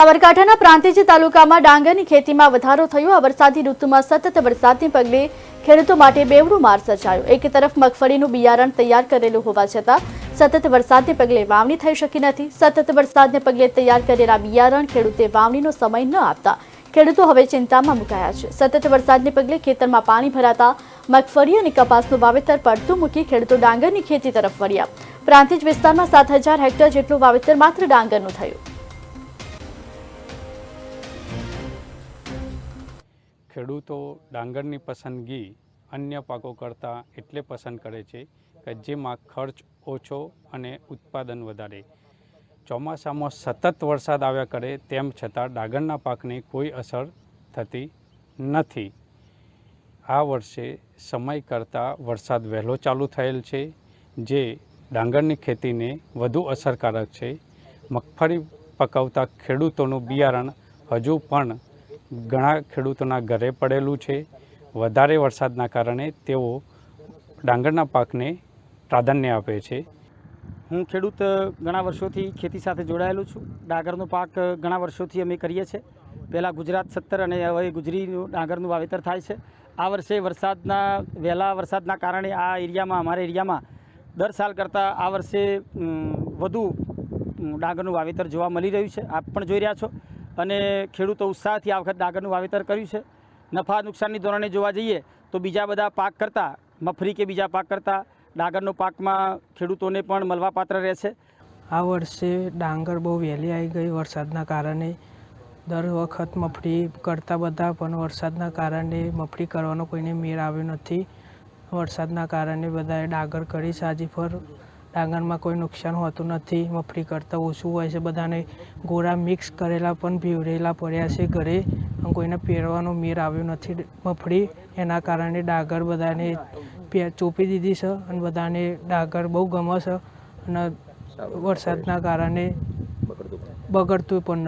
સાબરકાંઠાના પ્રાંતિજ તાલુકામાં ડાંગરની ખેતીમાં વધારો થયો। આ વરસાદી ઋતુમાં સતત વરસાદને પગલે ખેડૂતો માટે બેવડો માર સર્જાયો। એક તરફ મગફળીનું બિયારણ તૈયાર કરેલું હોવા છતાં સતત વરસાદને પગલે વાવણી થઈ શકી નથી। સતત વરસાદને પગલે તૈયાર કરેલા બિયારણ ખેડૂતે વાવણીનો સમય ન આપતા ખેડૂતો હવે ચિંતામાં મુકાયા છે। સતત વરસાદને પગલે ખેતરમાં પાણી ભરાતા મગફળી અને કપાસનું વાવેતર પડતું મૂકી ખેડૂતો ડાંગરની ખેતી તરફ વળ્યા। પ્રાંતિજ વિસ્તારમાં 7000 હેક્ટર જેટલું વાવેતર માત્ર ડાંગરનું થયું। ખેડૂતો ડાંગરની પસંદગી અન્ય પાકો કરતાં એટલે પસંદ કરે છે કે જેમાં ખર્ચ ઓછો અને ઉત્પાદન વધારે। ચોમાસામાં સતત વરસાદ આવ્યા કરે તેમ છતાં ડાંગરના પાકને કોઈ અસર થતી નથી। આ વર્ષે સમય કરતાં વરસાદ વહેલો ચાલુ થયેલ છે, જે ડાંગરની ખેતીને વધુ અસરકારક છે। મગફળી પકવતા ખેડૂતોનું બિયારણ હજુ પણ ઘણા ખેડૂતોના ઘરે પડેલું છે। વધારે વરસાદના કારણે તેઓ ડાંગરના પાકને પ્રાધાન્ય આપે છે। હું ખેડૂત ઘણા વર્ષોથી ખેતી સાથે જોડાયેલો છું। ડાંગરનો પાક ઘણા વર્ષોથી અમે કરીએ છીએ। પહેલાં ગુજરાત 17 અને હવે ગુજરીનું ડાંગરનું વાવેતર થાય છે। આ વર્ષે વહેલા વરસાદના કારણે આ એરિયામાં અમારા એરિયામાં દર સાલ કરતાં આ વર્ષે વધુ ડાંગરનું વાવેતર જોવા મળી રહ્યું છે। આપ પણ જોઈ રહ્યા છો અને ખેડૂતો ઉત્સાહથી આ વખત ડાંગરનું વાવેતર કર્યું છે। નફા નુકસાનની ધોરણે જોવા જઈએ તો બીજા બધા પાક કરતાં મગફળી કે બીજા પાક કરતાં ડાંગરનો પાકમાં ખેડૂતોને પણ મળવાપાત્ર રહેશે। આ વર્ષે ડાંગર બહુ વહેલી આવી ગઈ વરસાદના કારણે। દર વખત મગફળી કરતા બધા પણ વરસાદના કારણે મગફળી કરવાનો કોઈને મેળ આવ્યો નથી। વરસાદના કારણે બધાએ ડાંગર કરી સાજીફર। ડાંગરમાં કોઈ નુકસાન હોતું નથી, મગફળી કરતાં ઓછું હોય છે। બધાને ગોળા મિક્સ કરેલા પણ ભીવરેલા પડ્યા છે ઘરે, કોઈને પહેરવાનો મેળ આવ્યો નથી મગફળી। એના કારણે ડાંગર બધાને ચોપી દીધી છે અને બધાને ડાંગર બહુ ગમે છે અને વરસાદના કારણે બગડતું પણ નથી।